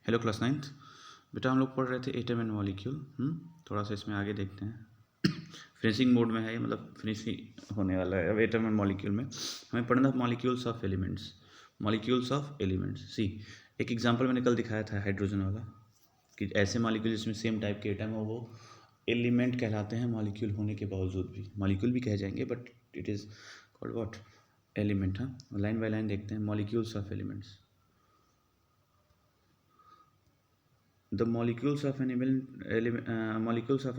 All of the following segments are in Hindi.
Hello class 9th। बेटा हम लोग पढ़ रहे थे एटम एंड मॉलिक्यूल। थोड़ा सा इसमें आगे देखते हैं। फिनिशिंग मोड में है ये, मतलब फिनिशिंग होने वाला है अब एटम एंड मॉलिक्यूल में। हमें पढ़ना molecules of elements. Molecules of elements see एक एग्जांपल मैंने कल दिखाया था हाइड्रोजन वाला, कि ऐसे मॉलिक्यूल जिसमें सेम टाइप के एटम हो वो एलिमेंट कहलाते हैं मॉलिक्यूल होने के बावजूद भी। मॉलिक्यूल भी कह जाएंगे but it is called what, element. हाँ, लाइन बाय लाइन देखते हैं molecules of elements. The molecules of an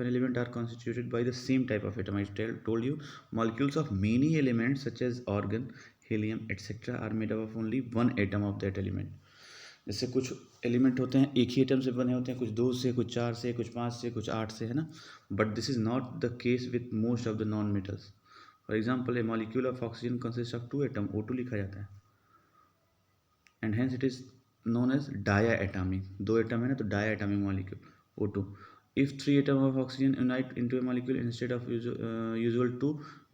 element are constituted by the same type of atom. I told you molecules of many elements such as argon, helium, etc. are made up of only one atom of that element. जैसे कुछ एलिमेंट होते हैं एक ही एटम से बने होते हैं, कुछ 2 से, कुछ 4 से, कुछ 5 से, कुछ 8 से, है ना। But this is not the case with most of the non metals. For example A molecule of oxygen consist of 2 atom, O2 लिखा जाता है, and hence it is known as diatomic. 2 atom है ना तो diatomic molecule O2. If 3 atom of oxygen unite into a molecule instead of usual 2,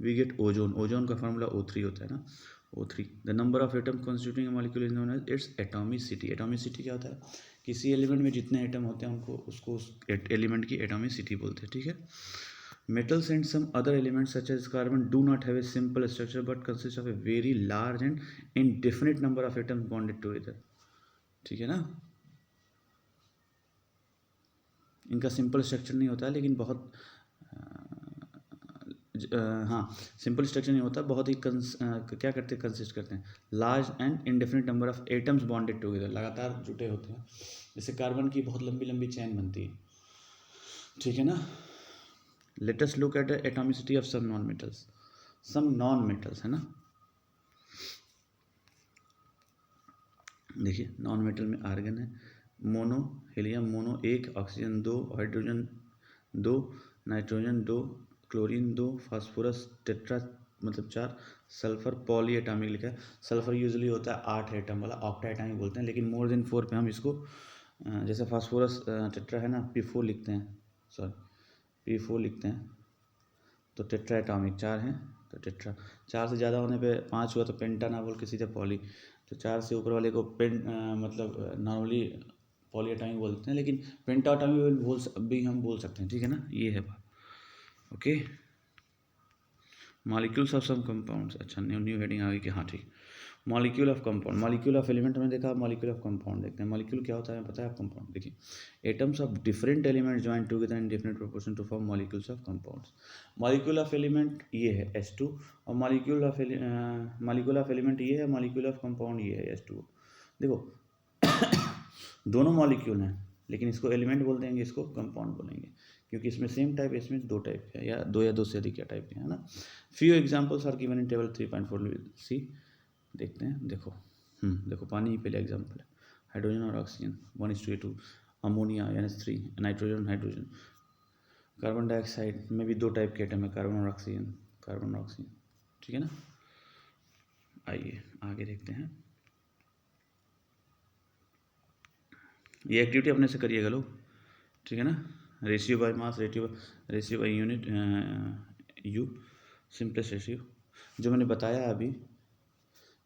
we get ozone. Ozone का formula O3 होता है ना, O3. The number of atom constituting a molecule is known as its atomicity. Atomicity क्या होता है? किसी एलिमेंट में जितने एटम होते हैं उनको उसको उस एलिमेंट की एटॉमिसिटी बोलते हैं, ठीक है। Metals and some other elements such as carbon do not have a simple structure but consist of a very large and indefinite number of atoms bonded together. ठीक है ना, इनका सिंपल स्ट्रक्चर नहीं होता है लेकिन बहुत हाँ सिंपल स्ट्रक्चर नहीं होता, बहुत ही क्या करते हैं, कंसिस्ट करते हैं large and indefinite number of atoms bonded together, लगातार जुटे होते हैं। जैसे कार्बन की बहुत लंबी लंबी चैन बनती है, ठीक है ना। Let us look at the atomicity of some non metals. Some non metals है ना, देखिए नॉन मेटल में आर्गन है, mono, helium mono 1, oxygen 2, hydrogen 2, nitrogen 2, chlorine 2, phosphorus tetra मतलब 4, सल्फर पॉली एटॉमिक लिखा है। सल्फर यूजुअली होता है 8 एटम वाला, ऑक्टा एटॉमिक बोलते हैं, लेकिन मोर देन 4 पे हम इसको जैसे फास्फोरस टेट्रा है ना P4 लिखते हैं, सॉरी P4 लिखते हैं, तो टेट्रा एटॉमिक 4 हैं तो टेट्रा। 4 से ज़्यादा होने पे 5 हुआ तो पेंटा ना बोल के सीधे पॉली, तो 4 से ऊपर वाले को मतलब नॉर्मली पॉली एटॉमिक बोलते हैं, लेकिन पेंटा एटॉमिक भी हम बोल सकते हैं, ठीक है ना, ये है बात। Okay, molecules of some compounds, अच्छा न्यू हेडिंग आ गई कि हाँ ठीक। Molecule of compound, molecule of element में देखा, मॉलिक्यूल ऑफ कंपाउंड देखते हैं। मॉलिक्यूल क्या होता है पता है आप, कंपाउंड। देखिए atoms of different element join together in different proportion to form molecules of compounds. Molecule of element ये है H2, और मॉलिक्यूल ऑफ एलिमेंट ये है, मॉलिक्यूल ऑफ कंपाउंड ये है H2। देखो दोनों मॉलिक्यूल हैं लेकिन इसको एलिमेंट बोल देंगे, इसको कंपाउंड बोलेंगे, क्योंकि इसमें सेम टाइप है, इसमें 2 टाइप है या 2 से अधिक टाइप के, है ना। Few examples are given in table 3.4 C, देखते हैं। देखो पानी पहले एग्जांपल है, हाइड्रोजन और oxygen 1:2, ammonia NH3, nitrogen hydrogen, carbon dioxide में भी 2 टाइप के एटम है, कार्बन और ऑक्सीजन, ठीक है ना। आइए आगे देखते हैं, ये एक्टिविटी अपने से करिएगा लोग, ठीक है ना। Ratio by mass, ratio by unit, you simplest ratio जो मैंने बताया अभी,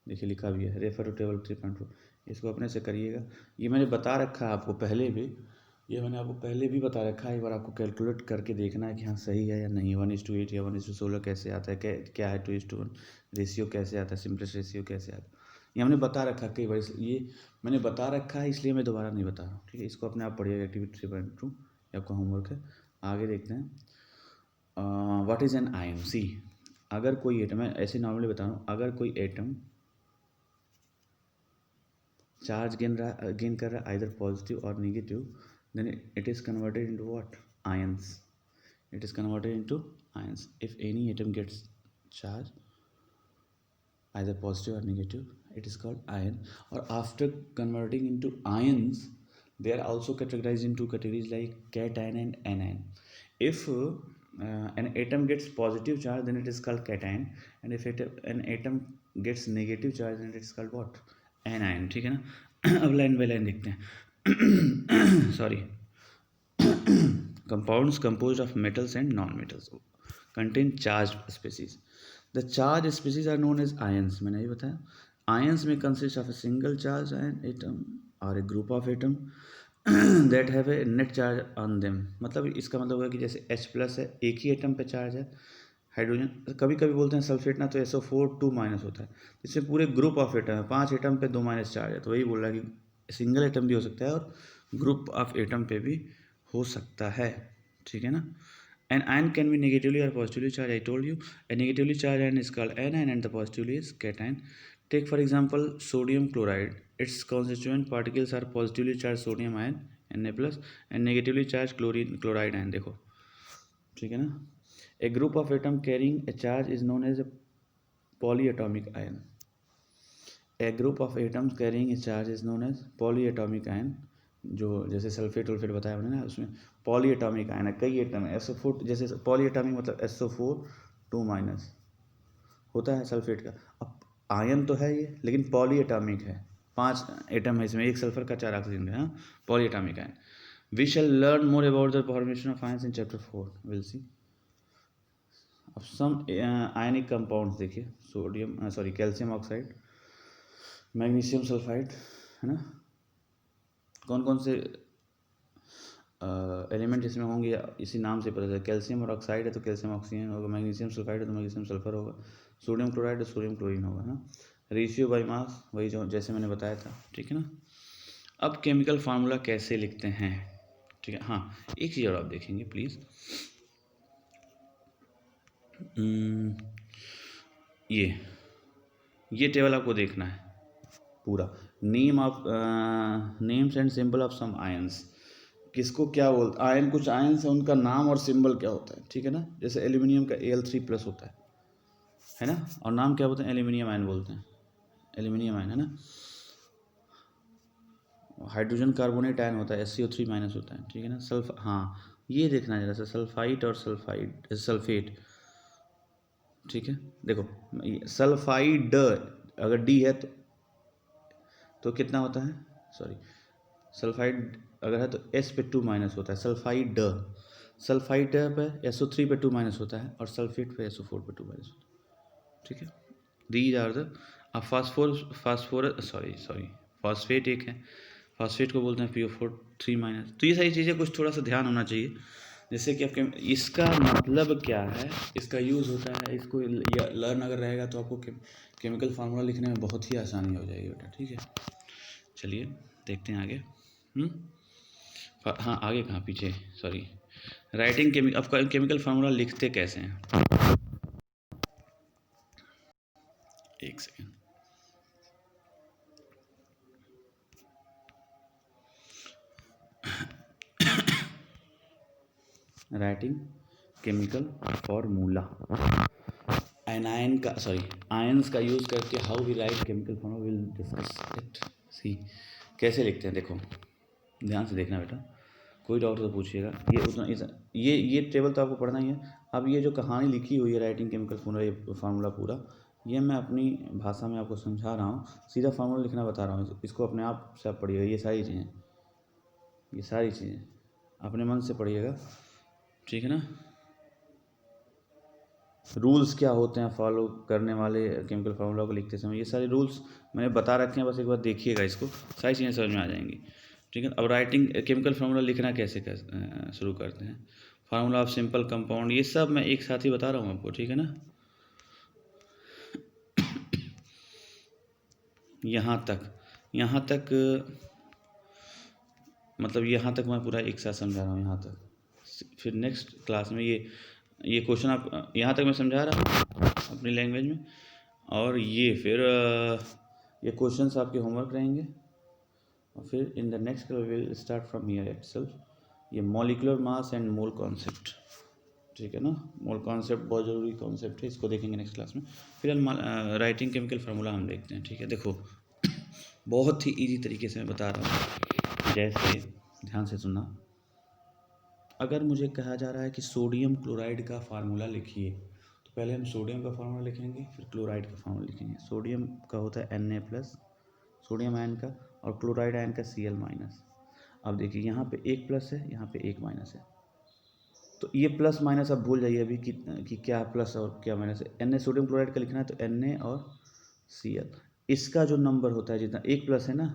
देखिए लिखा भी है, रेफर टू टेबल 3.4, इसको अपने से करिएगा। ये मैंने बता रखा है आपको पहले भी, बता रखा है, एक बार आपको कैलकुलेट करके देखना है कि हाँ सही है या नहीं। 1:8 या 1:16 कैसे आता है, क्या है 2:1 रेशियो कैसे आता है, सिंपलेस्ट रेशियो कैसे आता है, ये हमने बता रखा है कई बार, ये मैंने बता रखा है इसलिए मैं दोबारा नहीं बता रहा हूँ, ठीक है। इसको अपने आप पढ़िएगा, एक्टिविटी 3.2 आपका होमवर्क है। आगे देखते हैं, व्हाट इज़ एन आयन। सी अगर कोई एटम, मैं ऐसे नॉर्मली बता रहा हूँ, अगर कोई एटम चार्ज गेन कर रहा है आइदर पॉजिटिव और negative, then it is converted into what, ions. It is converted into ions. If any atom gets charge either positive or negative, it is called ion. Or after converting into ions, they are also categorized into categories like cation and anion. If an atom gets positive charge, then it is called cation, and if an atom gets negative charge, then it is called what, anion, ठीक है ना। अब लाइन बाय लाइन देखते हैं। Sorry, compounds composed of metals and non-metals contain charged species. The charged species are known as ions. मैंने ये बताया, ions may consist of a single charge ion atom are a group of atom that have a net charge on them. मतलब इसका मतलब है कि जैसे H+ है, एक ही एटम पे चार्ज है हाइड्रोजन। कभी कभी बोलते हैं सल्फेट ना, तो SO4 2- होता है। इसमें पूरे ग्रुप ऑफ एटम है, 5 एटम पे 2- चार्ज है। तो वही बोल रहा है कि सिंगल एटम भी हो सकता है और ग्रुप ऑफ एटम पे भी हो सकता है, ठीक है ना। An ion can be negatively or positively charged. I told you a negatively charged ion is called anion and the positively is cation. Take for example sodium chloride. Its constituent particles are positively charged sodium ion Na+ and negatively charged chlorine chloride ion. देखो, ठीक है ना। A group of atom carrying a charge is known as a polyatomic ion. A group of atoms carrying a charge is known as polyatomic ion. जो जैसे सल्फेट वल्फेट बताया हमने ना, उसमें पॉलीएटॉमिक आयन है, कई एटम है। SO4 जैसे पॉलीएटॉमिक मतलब SO4 2- होता है सल्फेट का। अब आयन तो है ये, लेकिन पॉलीएटॉमिक है, 5 एटम है इसमें, एक सल्फर का 4 ऑक्सीजन का। हाँ, polyatomic ion. We shall learn more about the formation of ions in chapter 4, will see. अब सम आयनिक कंपाउंड्स देखिए, कैल्शियम ऑक्साइड, मैग्नीशियम सल्फाइड, है ना। कौन कौन से एलिमेंट इसमें होंगे इसी नाम से पता चलता है। कैल्शियम और ऑक्साइड है तो कैल्शियम ऑक्सीजन होगा, मैग्नीशियम सल्फाइड है तो मैग्नीशियम सल्फर होगा, सोडियम क्लोराइड है तो सोडियम क्लोरीन होगा ना। रेशियो बाय मास वही जो जैसे मैंने बताया था, ठीक है ना। अब केमिकल फार्मूला कैसे लिखते हैं, ठीक है। हाँ, एक चीज़ और आप देखेंगे प्लीज़, ये टेबल आपको देखना है पूरा। Names and symbol of some ions, किसको क्या बोलते, आयन कुछ आयंस है, उनका नाम और सिंबल क्या होता है, ठीक है ना। जैसे एल्यूमिनियम का Al3+ होता है ना, और नाम क्या बोलते हैं, एल्यूमिनियम आयन बोलते हैं, एल्यूमिनियम आयन, है ना। हाइड्रोजन कार्बोनेट आयन होता है, SCO3- होता है, ठीक है ना। हाँ, ये देखना है जरा सा, सल्फाइड और सल्फेट, ठीक है। देखो सल्फाइड अगर D है तो कितना होता है, सॉरी, सल्फाइड अगर है तो S पे 2- होता है, सल्फाइड पे SO3 पे 2- होता है, और सल्फेट पे SO4 पे 2- होता है, ठीक है। These are the. अब फॉस्फेट एक है, फॉस्फेट को बोलते हैं PO4 3-। तो ये सारी चीज़ें कुछ थोड़ा सा ध्यान होना चाहिए, जैसे कि आपके इसका मतलब क्या है, इसका यूज़ होता है, इसको लर्न अगर रहेगा तो आपको केमिकल फार्मूला लिखने में बहुत ही आसानी हो जाएगी बेटा, ठीक है। चलिए देखते हैं आगे। हाँ, आगे कहाँ, पीछे, सॉरी। राइटिंग अब केमिकल फार्मूला लिखते कैसे हैं, एक second. Writing chemical formula, ions का यूज़ करके how we write chemical formula, will discuss it. See कैसे लिखते हैं, देखो ध्यान से देखना बेटा, कोई डाउट तो पूछिएगा। ये उतना ये टेबल तो आपको पढ़ना ही है। अब ये जो कहानी लिखी हुई है राइटिंग केमिकल फार्मूला पूरा, ये मैं अपनी भाषा में आपको समझा रहा हूँ, सीधा फार्मूला लिखना बता रहा हूँ। इसको अपने आप से आप पढ़िएगा, ये सारी चीज़ें अपने मन से पढ़िएगा, ठीक है ना। रूल्स क्या होते हैं फॉलो करने वाले केमिकल फार्मूला को लिखते समय, ये सारे रूल्स मैंने बता रखे हैं, बस एक बार देखिएगा इसको, सारी चीज़ें समझ में आ जाएंगी, ठीक है। अब राइटिंग केमिकल फार्मूला लिखना कैसे शुरू करते हैं, फार्मूला ऑफ सिंपल कंपाउंड, ये सब मैं एक साथ ही बता रहा हूँ आपको, ठीक है ना। यहाँ तक मतलब यहाँ तक मैं पूरा एक साथ समझा रहा हूँ, यहाँ तक। फिर नेक्स्ट क्लास में ये क्वेश्चन आप यहाँ तक मैं समझा रहा हूँ अपनी लैंग्वेज में, और ये फिर ये क्वेश्चंस आपके होमवर्क रहेंगे, और फिर in the next will start from here itself, ये molecular mass and mole concept, ठीक है ना। मोल कॉन्सेप्ट बहुत ज़रूरी कॉन्सेप्ट है, इसको देखेंगे नेक्स्ट क्लास में। फिर राइटिंग केमिकल फार्मूला हम देखते हैं, ठीक है। देखो बहुत ही इजी तरीके से मैं बता रहा हूँ, जैसे ध्यान से सुनना। अगर मुझे कहा जा रहा है कि सोडियम क्लोराइड का फार्मूला लिखिए, तो पहले हम सोडियम का फार्मूला लिखेंगे, फिर क्लोराइड का फार्मूला लिखेंगे। सोडियम का होता है Na+, सोडियम आयन का, और क्लोराइड आयन का Cl-। अब देखिए यहाँ पे एक प्लस है, यहाँ पे एक माइनस है, तो ये प्लस माइनस आप भूल जाइए अभी कि क्या प्लस और क्या माइनस है। Na सोडियम क्लोराइड का लिखना है तो Na और Cl, इसका जो नंबर होता है जितना एक प्लस है ना,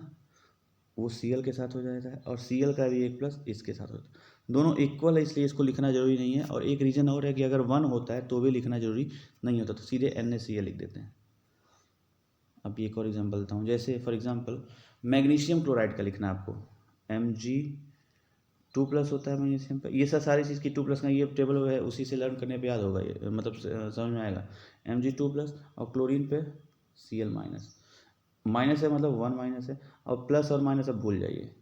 वो Cl के साथ हो जाता है और Cl का भी एक प्लस इसके साथ होता है। दोनों इक्वल है इसलिए इसको लिखना जरूरी नहीं है। और एक रीज़न और है कि अगर 1 होता है तो भी लिखना जरूरी नहीं होता, तो सीधे NaCl लिख देते हैं। अब एक और एग्जांपल देता हूँ, जैसे फॉर एग्जांपल मैग्नीशियम क्लोराइड का लिखना है आपको, Mg2+ होता है मैग्नीशियम का। ये सब सारी चीज़ की 2+ का ये टेबल है, उसी से लर्न करने पे याद होगा, ये मतलब समझ में आएगा। Mg2+ और क्लोरीन पे Cl-, माइनस है मतलब 1- है, और प्लस और माइनस अब भूल जाइए।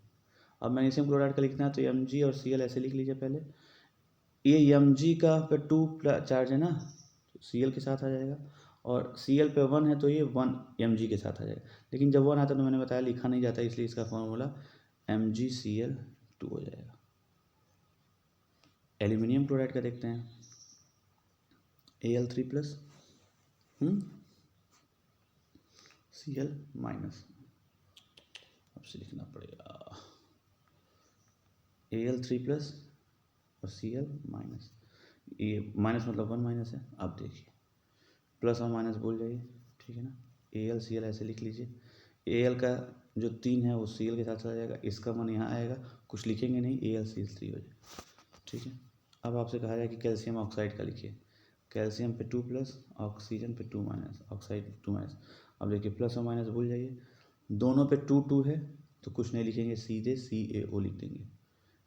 अब मैग्नीशियम क्लोराइड का लिखना है तो Mg और Cl ऐसे लिख लीजिए पहले। ये Mg का पे 2 चार्ज है ना, तो Cl के साथ आ जाएगा, और Cl पे 1 है तो ये 1 Mg के साथ आ जाएगा। लेकिन जब 1 आता है तो मैंने बताया लिखा नहीं जाता, इसलिए इसका फॉर्मूला MgCl2 हो जाएगा। एल्यूमिनियम क्लोराइड का देखते हैं, Al3+, Cl-, अब से लिखना पड़ेगा Al3+ और Cl-, ये माइनस मतलब 1- है। अब देखिए प्लस और माइनस भूल जाइए, ठीक है ना। AlCl ऐसे लिख लीजिए। Al का जो 3 है वो Cl के साथ चला जाएगा, इसका मन यहाँ आएगा, कुछ लिखेंगे नहीं, AlCl3 हो जाए, ठीक है। अब आपसे कहा जाए कि कैल्शियम ऑक्साइड का लिखिए, कैल्शियम पे 2+, ऑक्सीजन पे 2-, ऑक्साइड 2-। अब देखिए प्लस और माइनस भूल जाइए, दोनों पे 2 है तो कुछ नहीं लिखेंगे, सीधे CaO लिख देंगे,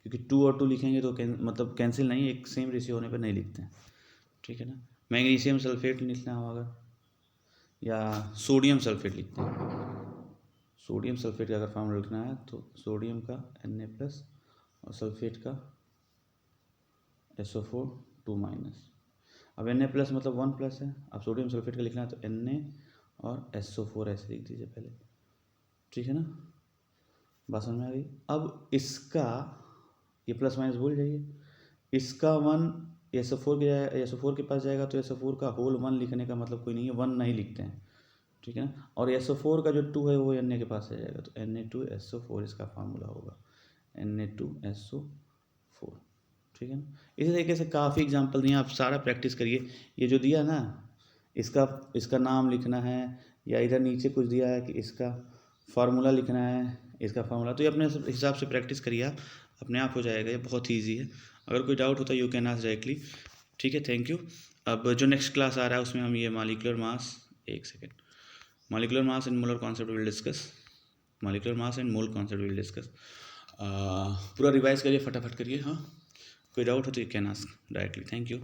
क्योंकि 2 और 2 लिखेंगे तो मतलब कैंसिल नहीं, एक सेम रेशियो होने पर नहीं लिखते हैं, ठीक है ना। मैग्नीशियम सल्फेट लिखना होगा या सोडियम सल्फेट लिखते हैं। सोडियम सल्फेट का अगर फॉर्मूला लिखना है तो सोडियम का Na+ और सल्फेट का SO4 2-। अब Na+ मतलब 1+ है, अब सोडियम सल्फेट का लिखना है तो Na और SO4 ऐसे लिख दीजिए पहले, ठीक है ना। बात समझ में आ गई। अब इसका ये प्लस माइनस भूल जाइए, इसका 1 SO4 के पास जाएगा तो SO4 का होल 1 लिखने का मतलब कोई नहीं है, 1 नहीं लिखते हैं, ठीक है ना। और SO4 का जो 2 है वो Na के पास आ जाएगा तो Na2SO4 इसका फार्मूला होगा, Na2SO4, ठीक है ना। इसी तरीके से काफ़ी एग्जांपल दिए, आप सारा प्रैक्टिस करिए। ये जो दिया ना, इसका नाम लिखना है, या इधर नीचे कुछ दिया है कि इसका फार्मूला लिखना है, इसका फार्मूला, तो ये अपने हिसाब से प्रैक्टिस करिए, आप अपने आप हो जाएगा, ये बहुत ईजी है। अगर कोई डाउट होता है यू कैन आस्क डायरेक्टली, ठीक है। Thank you. अब जो नेक्स्ट क्लास आ रहा है उसमें हम ये मॉलिक्यूलर मास, एक second, molecular mass and molar concept will discuss, molecular mass and mole concept will discuss. पूरा रिवाइज करिए, फटाफट करिए, हाँ। कोई डाउट हो तो you can ask directly. Thank you.